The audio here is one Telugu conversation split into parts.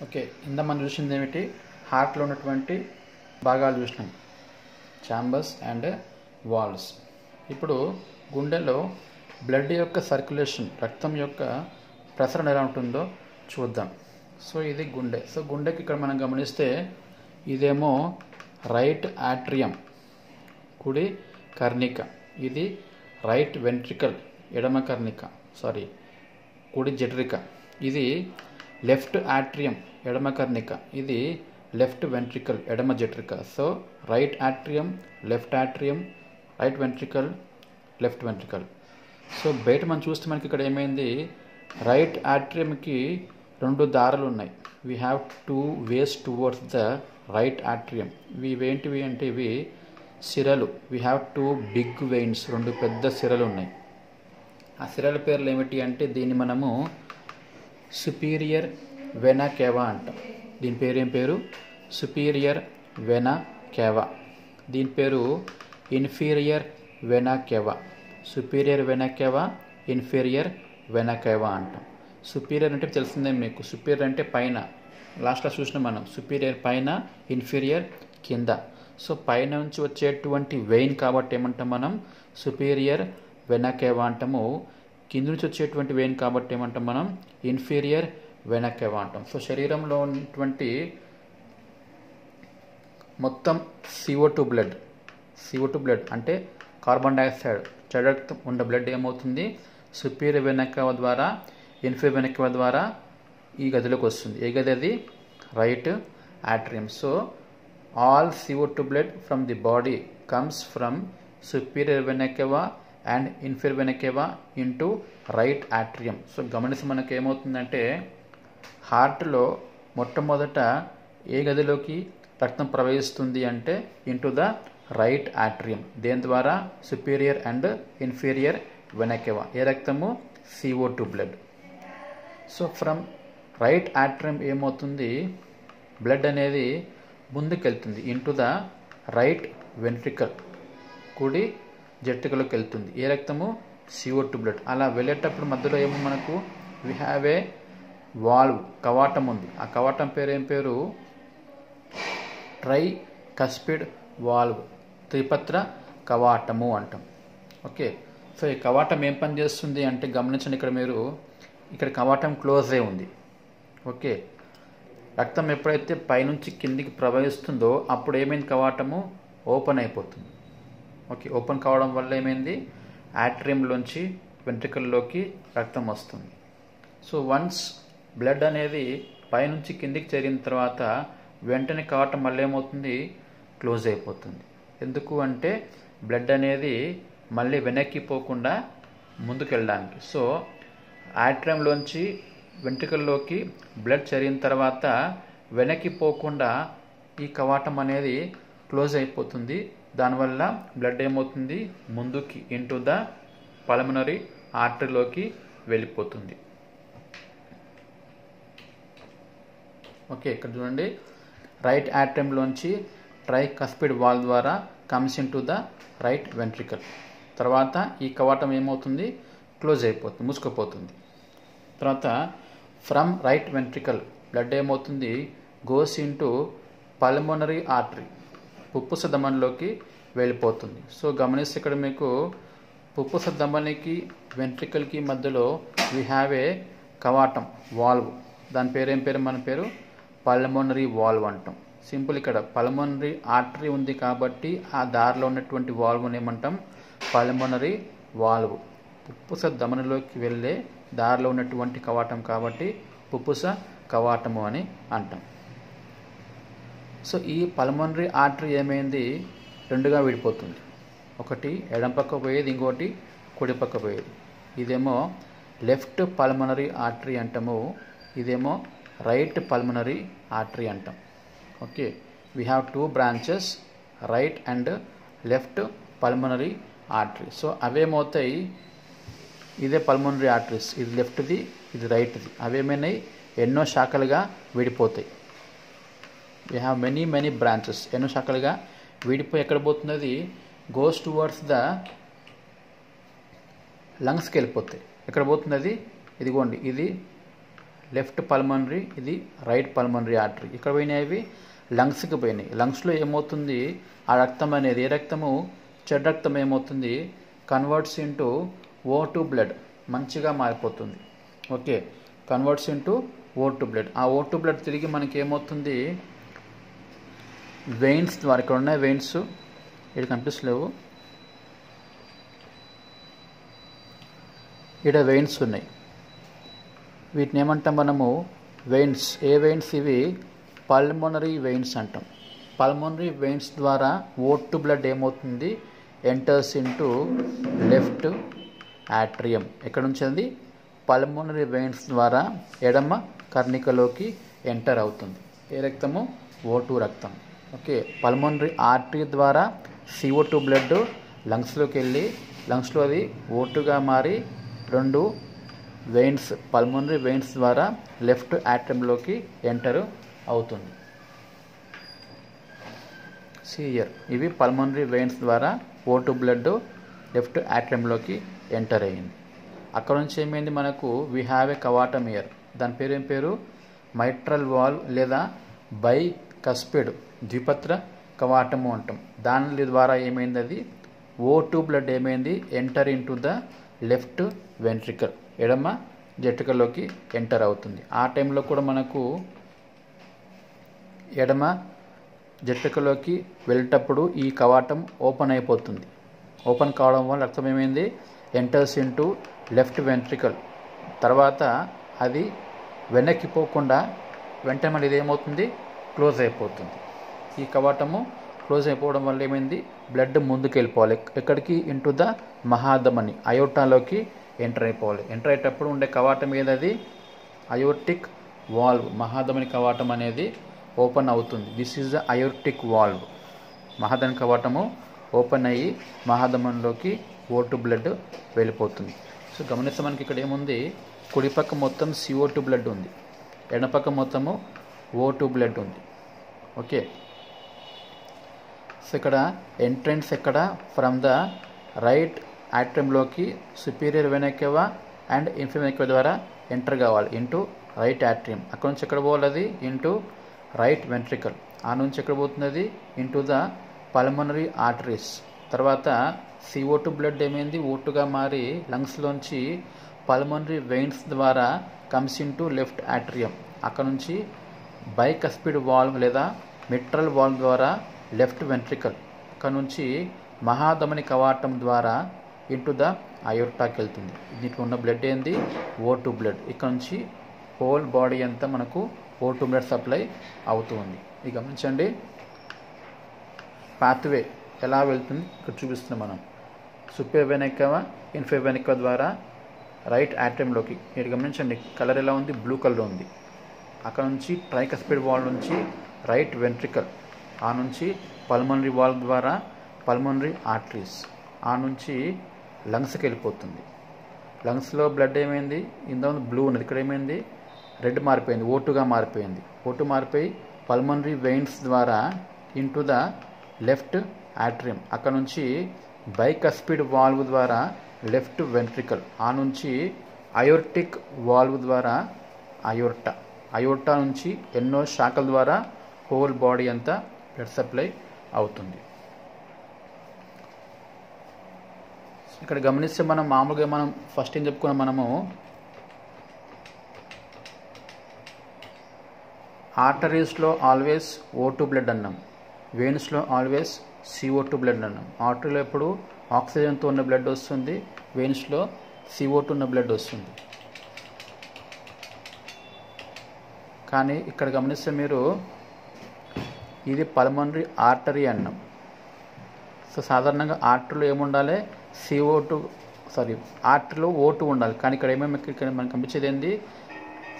ఓకే, ఇంత మనం చూసింది ఏమిటి? హార్ట్లో ఉన్నటువంటి భాగాలు చూసినాం, ఛాంబర్స్ అండ్ వాల్స్. ఇప్పుడు గుండెలో బ్లడ్ యొక్క సర్క్యులేషన్, రక్తం యొక్క ప్రసరణ ఎలా ఉంటుందో చూద్దాం. సో ఇది గుండె. సో గుండెకి ఇక్కడ మనం గమనిస్తే ఇదేమో రైట్ ఆట్రియం, కుడి కర్ణిక. ఇది రైట్ వెంట్రికల్, ఎడమ కర్ణిక, కుడి జఠరిక. ఇది లెఫ్ట్ ఆట్రియం, ఎడమ కర్ణిక. ఇది లెఫ్ట్ వెంట్రికల్, ఎడమ జఠరిక. So right atrium, left atrium, right ventricle, left ventricle. So బయట మనం చూస్తే మనకి ఇక్కడ ఏమైంది, రైట్ ఆట్రియంకి 2 దారులు ఉన్నాయి. We have 2 ways towards the right atrium. ఇవేంటివి అంటే ఇవి సిరలు. వీ హ్యావ్ 2 బిగ్ వెయిన్స్, 2 పెద్ద సిరలు ఉన్నాయి. ఆ సిరల పేర్లు ఏమిటి అంటే దీన్ని మనము సుపీరియర్ వెనా కేవా అంటాం. దీని పేరు ఏం పేరు? Superior vena కేవా. దీని పేరు inferior vena కేవా. Superior vena కేవా, inferior vena కేవా అంటాం. సుపీరియర్ అంటే తెలిసిందే మీకు. సుపీరియర్ అంటే పైన, లాస్ట్లో చూసినాం మనం. సుపీరియర్ పైన, ఇన్ఫీరియర్ కింద. సో పైన నుంచి వచ్చేటువంటి వెయిన్ కాబట్టి ఏమంటాం మనం? సుపీరియర్ వెనా కేవా అంటాము. కింద నుంచి వచ్చేటువంటి వెయిన్ కాబట్టి ఏమంటాం మనం? ఇన్ఫీరియర్ వెనా కేవా అంటాం. సో శరీరంలో ఉన్నటువంటి మొత్తం CO2 బ్లడ్ అంటే కార్బన్ డైఆక్సైడ్, చెడు రక్తం ఉన్న బ్లడ్ ఏమవుతుంది? సుపీరియర్ వెనా కేవా ద్వారా, ఇన్ఫీరియర్ వెనా కేవా ద్వారా ఈ గదిలోకి వస్తుంది. ఏ గది అది? Right ఆట్రియం. So all CO2 blood from the body comes from superior vena cava and inferior vena cava into right atrium. So గమనిస్తే మనకి ఏమవుతుందంటే హార్ట్లో మొట్టమొదట ఏ గదిలోకి రక్తం ప్రవహిస్తుంది అంటే ఇంటూ ద రైట్ ఆట్రియం. దేని ద్వారా? Superior and inferior vena cava. ఏ రక్తము? CO2 blood. So from right atrium ఏమవుతుంది? బ్లడ్ అనేది ముందుకెళ్తుంది ఇంటూ ద రైట్ వెంట్రికల్, కుడి జఠరికలోకి వెళ్తుంది. ఏ రక్తము? CO2 blood. అలా వెళ్ళేటప్పుడు మధ్యలో ఏమో మనకు వీ హ్యావ్ ఏ వాల్వ్, కవాటం ఉంది. ఆ కవాటం పేరు ఏం పేరు? ట్రై కస్పిడ్ వాల్వ్, త్రిపత్ర కవాటము అంటాం. ఓకే, సో ఈ కవాటం ఏం పని చేస్తుంది అంటే గమనించండి, ఇక్కడ మీరు ఇక్కడ కవాటం క్లోజ్ అయి ఉంది. ఓకే, రక్తం ఎప్పుడైతే పైనుంచి కిందికి ప్రవహిస్తుందో అప్పుడు ఏమైంది? కవాటము ఓపెన్ అయిపోతుంది. ఓకే, ఓపెన్ కావడం వల్ల ఏమైంది? ఆట్రియంలోంచి వెంట్రికల్లోకి రక్తం వస్తుంది. సో వన్స్ బ్లడ్ అనేది పైనుంచి కిందికి చేరిన తర్వాత వెంటనే కవాటం మళ్ళీ ఏమవుతుంది? క్లోజ్ అయిపోతుంది. ఎందుకు అంటే బ్లడ్ అనేది మళ్ళీ వెనక్కి పోకుండా ముందుకు వెళ్ళడానికి. సో ఆట్రియంలోంచి వెంట్రికల్లోకి బ్లడ్ చేరిన తర్వాత వెనక్కి పోకుండా ఈ కవాటం అనేది క్లోజ్ అయిపోతుంది. దానివల్ల బ్లడ్ ఏమవుతుంది? ముందుకి ఇంటూ ద పల్మనరీ ఆర్టరీలోకి వెళ్ళిపోతుంది. ఓకే, ఇక్కడ చూడండి, రైట్ ఆట్రియంలోంచి ట్రై కస్పిడ్ వాల్ ద్వారా comes into the right ventricle. తర్వాత ఈ కవాటం ఏమవుతుంది? క్లోజ్ అయిపోతుంది, మూసుకుపోతుంది. తర్వాత ఫ్రమ్ రైట్ వెంట్రికల్ బ్లడ్ ఏమవుతుంది? గోస్ ఇంటూ పల్మోనరీ ఆర్టరీ, పుప్పుస ధమనిలోకి వెళ్ళిపోతుంది. సో గమనిస్తే ఇక్కడ మీకు పుప్పుస ధమనికి వెంట్రికల్కి మధ్యలో వీ హ్యావ్ ఏ కవాటం, వాల్వ్. దాని పేరు ఏం పేరు? మన పేరు పల్మోనరీ వాల్వ్ అంటాం. సింపుల్, ఇక్కడ పల్మోనరీ ఆర్టరీ ఉంది కాబట్టి ఆ దారిలో ఉన్నటువంటి వాల్వ్ని ఏమంటాం? Pulmonary valve. పుప్పుస ధమనిలోకి వెళ్ళే దారిలో ఉన్నటువంటి కవాటం కాబట్టి పుప్పుస కవాటము అని అంటాం. సో ఈ పల్మోనరీ ఆర్టరీ ఏమైంది? 2గా విడిపోతుంది. ఒకటి ఎడం పక్క పోయేది, ఇంకోటి కుడి పక్క పోయేది. ఇదేమో లెఫ్ట్ పల్మోనరీ ఆర్టరీ అంటాము, ఇదేమో రైట్ పల్మోనరీ ఆర్టరీ అంటాం. Okay, we have 2 branches, right and left pulmonary artery. So అవేమవుతాయి? ఇదే పల్మోనరీ ఆర్టరీస్, ఇది లెఫ్ట్ది, ఇది రైట్ది. అవేమైనాయి? ఎన్నో శాఖలుగా విడిపోతాయి. We have many branches. ఎన్నో శాఖలుగా విడిపోయి ఎక్కడ పోతుంది? అది గోస్ టువర్డ్స్ ద లంగ్స్కి వెళ్ళిపోతాయి. ఎక్కడ పోతుంది అది? ఇదిగోండి, ఇది లెఫ్ట్ పల్మనరీ, ఇది రైట్ పల్మనరీ ఆర్టరీ. ఇక్కడ పోయినాయి లంగ్స్కి పోయినాయి. లంగ్స్లో ఏమవుతుంది, ఆ రక్తం అనేది ఏ రక్తము, చెడు రక్తం ఏమవుతుంది, కన్వర్ట్స్ ఇంటూ O2 బ్లడ్, మంచిగా మారిపోతుంది. Okay, converts into O2 blood. ఆ O2 బ్లడ్ తిరిగి మనకి ఏమవుతుంది, వెయిన్స్ ద్వారా, ఇక్కడ ఉన్నాయి వెయిన్స్, ఇక్కడ కనిపిస్తలేవు, ఇక్కడ వెయిన్స్ ఉన్నాయి. వీటిని ఏమంటాం మనము, వెయిన్స్. ఏ వెయిన్స్ ఇవి, పల్మోనరీ వెయిన్స్ అంటాం. పల్మోనరీ వెయిన్స్ ద్వారా O2 బ్లడ్ ఏమవుతుంది, ఎంటర్స్ ఇంటూ లెఫ్ట్ యాట్రియం. ఎక్కడ నుంచి అది, పల్మోనరీ వెయిన్స్ ద్వారా ఎడమ కర్ణికలోకి ఎంటర్ అవుతుంది. ఏ రక్తము, O2 రక్తం. ఓకే, పల్మోనరీ ఆర్టరీ ద్వారా CO2 బ్లడ్ లంగ్స్లోకి వెళ్ళి లంగ్స్లో అది O2గా మారి 2 వెయిన్స్, పల్మోనరీ వెయిన్స్ ద్వారా లెఫ్ట్ యాట్రియంలోకి ఎంటర్ అవుతుంది. సియర్, ఇవి పల్మోనరీ వెయిన్స్ ద్వారా O2 బ్లడ్ లెఫ్ట్ యాట్రియంలోకి ఎంటర్ అయ్యింది. అక్కడ నుంచి ఏమైంది మనకు, వీ హ్యావ్ ఏ కవాటమ్ ఇయర్. దాని పేరు ఏం పేరు, మైట్రల్ వాల్వ్ లేదా బైకస్పిడ్ ద్విపత్ర కవాటము అంటాం. దాని ద్వారా ఏమైంది, అది O2 బ్లడ్ ఏమైంది, enter into the left ventricle, ఎడమ జట్రికల్లోకి ఎంటర్ అవుతుంది. ఆ టైంలో కూడా మనకు ఎడమ జట్రికలోకి వెళ్ళేటప్పుడు ఈ కవాటం ఓపెన్ అయిపోతుంది. ఓపెన్ కావడం వల్ల రక్తం ఏమైంది, ఎంటర్స్ ఇంటూ లెఫ్ట్ వెంట్రికల్. తర్వాత అది వెనక్కి పోకుండా వెంటనే మళ్ళీ ఇది ఏమవుతుంది, క్లోజ్ అయిపోతుంది. ఈ కవాటము క్లోజ్ అయిపోవడం వల్ల ఏమైంది, బ్లడ్ ముందుకు వెళ్ళిపోవాలి. ఎక్కడికి, ఇంటూ ద మహాధమని, అయోటాలోకి ఎంటర్ అయిపోవాలి. ఎంటర్ అయ్యేటప్పుడు ఉండే కవాటం ఏదది, అయోర్టిక్ వాల్వ్. మహాధమని కవాటం అనేది ఓపెన్ అవుతుంది. This is the aortic valve. మహాధమని కవాటము ఓపెన్ అయ్యి మహాధమనిలోకి O2 బ్లడ్ వెళ్ళిపోతుంది. సో గమనిస్తే మనకి ఇక్కడ ఏముంది, కుడిపక్క మొత్తం CO2 బ్లడ్ ఉంది, ఎడపక్క మొత్తము O2 బ్లడ్ ఉంది. ఓకే, సో ఇక్కడ ఎంట్రన్స్ ఎక్కడ, ఫ్రమ్ ద రైట్ యాట్రియంలోకి superior vena cava and inferior vena cava ద్వారా ఎంటర్ కావాలి ఇంటూ రైట్ యాట్రియం. అక్కడ నుంచి ఎక్కడ పోవాలి, అది ఇంటూ రైట్ వెంట్రికల్. ఆ నుంచి ఎక్కడ పోతుంది, అది ఇంటూ ద పల్మనరీ ఆర్టరీస్. తర్వాత CO2 బ్లడ్ ఏమైంది, O2గా మారి లంగ్స్లోంచి పల్మనరీ వెయిన్స్ ద్వారా కమ్స్ ఇంటూ లెఫ్ట్ యాట్రియం. అక్కడ నుంచి బైకస్పిడ్ వాల్వ్ లేదా మిట్రల్ వాల్వ్ ద్వారా లెఫ్ట్ వెంట్రికల్. అక్కడ నుంచి మహాధమని కవాటం ద్వారా ఇంటూ ద అయోర్టాకి వెళ్తుంది. దీంట్లో ఉన్న బ్లడ్ ఏంది, O2 బ్లడ్. ఇక్కడ నుంచి హోల్ బాడీ అంతా మనకు O2 బ్లడ్ సప్లై అవుతూ ఉంది. ఇది గమనించండి, పాత్వే ఎలా వెళ్తుంది ఇక్కడ చూపిస్తున్నాం మనం. Superior vena కేవా, inferior vena cava ద్వారా రైట్ యాట్రియంలోకి. మీరు గమనించండి, కలర్ ఎలా ఉంది, బ్లూ కలర్ ఉంది. అక్కడ నుంచి ట్రైకస్పిడ్ వాల్వ్ నుంచి రైట్ వెంట్రికల్, ఆ నుంచి పల్మనరీ వాల్వ్ ద్వారా పల్మనరీ ఆర్టరీస్, ఆ నుంచి లంగ్స్కి వెళ్ళిపోతుంది. లంగ్స్లో బ్లడ్ ఏమైంది, ఇంత బ్లూ ఉన్నది, ఇక్కడ ఏమైంది, రెడ్ మారిపోయింది, O2గా మారిపోయింది. O2 మారిపోయి పల్మనరీ వెయిన్స్ ద్వారా ఇంటూ ద లెఫ్ట్ యాట్రియం. అక్కడ నుంచి బైకస్పిడ్ వాల్వ్ ద్వారా లెఫ్ట్ వెంట్రికల్, ఆ నుంచి అయోర్టిక్ వాల్వ్ ద్వారా అయోర్టా. అయోర్టా నుంచి ఎన్నో శాఖల ద్వారా హోల్ బాడీ అంతా బ్లడ్ సప్లై అవుతుంది. ఇక్కడ గమనిస్తే మనం మామూలుగా మనం ఫస్ట్ ఏం చెప్పుకున్నాం, మనము ఆర్టరీస్లో ఆల్వేస్ O2 బ్లడ్ అన్నాం, వెయిన్స్లో ఆల్వేస్ CO2 బ్లడ్ అన్నాం. ఆర్టరీలో ఎప్పుడు ఆక్సిజన్తో ఉన్న బ్లడ్ వస్తుంది, వెయిన్స్లో CO2 ఉన్న బ్లడ్ వస్తుంది. కానీ ఇక్కడ గమనిస్తే మీరు, ఇది పల్మనరీ ఆర్టరీ అన్నాం. సో సాధారణంగా ఆర్టరీలో ఏముండాలి, ఆర్టరీలో O2 ఉండాలి. కానీ ఇక్కడ ఏమేమి, ఇక్కడ మనకు కనిపించేది ఏంది,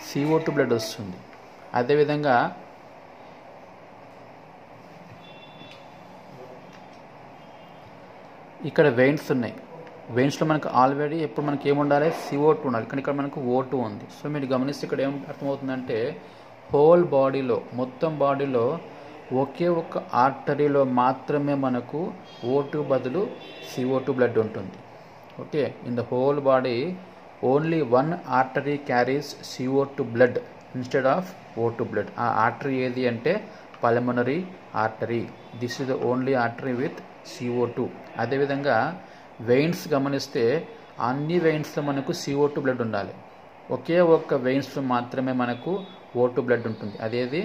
CO2 బ్లడ్ వస్తుంది. అదేవిధంగా ఇక్కడ వెయిన్స్ ఉన్నాయి, వెయిన్స్లో మనకు ఆల్రెడీ ఎప్పుడు మనకి ఏముండాలి, CO2 ఉండాలి. కానీ ఇక్కడ మనకు O2 ఉంది. సో మీరు గమనిస్తే ఇక్కడ ఏం అర్థమవుతుందంటే, హోల్ బాడీలో, మొత్తం బాడీలో ఒకే ఒక్క ఆర్టరీలో మాత్రమే మనకు O2 బదులు CO2 బ్లడ్ ఉంటుంది. Okay, in the whole body only one artery carries CO2 blood instead of O2 blood. ఆ ఆర్టరీ ఏది అంటే pulmonary artery. This is the only artery with CO2. అదేవిధంగా వెయిన్స్ గమనిస్తే అన్ని వెయిన్స్లో మనకు CO2 బ్లడ్ ఉండాలి. ఒకే ఒక్క వెయిన్స్లో మాత్రమే మనకు O2 బ్లడ్ ఉంటుంది. అదేది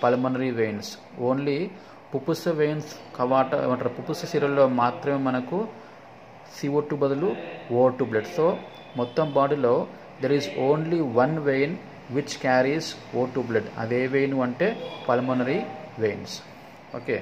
పల్మనరీ వెయిన్స్. ఓన్లీ పుప్పుస వెయిన్స్ కవాట ఏమంటారు పుప్పుస సిరల్లో మాత్రమే మనకు CO2 బదులు O2 బ్లడ్. సో మొత్తం బాడీలో there is only one vein which carries O2 blood. అదే వెయిన్ అంటే పల్మనరీ వెయిన్స్. ఓకే.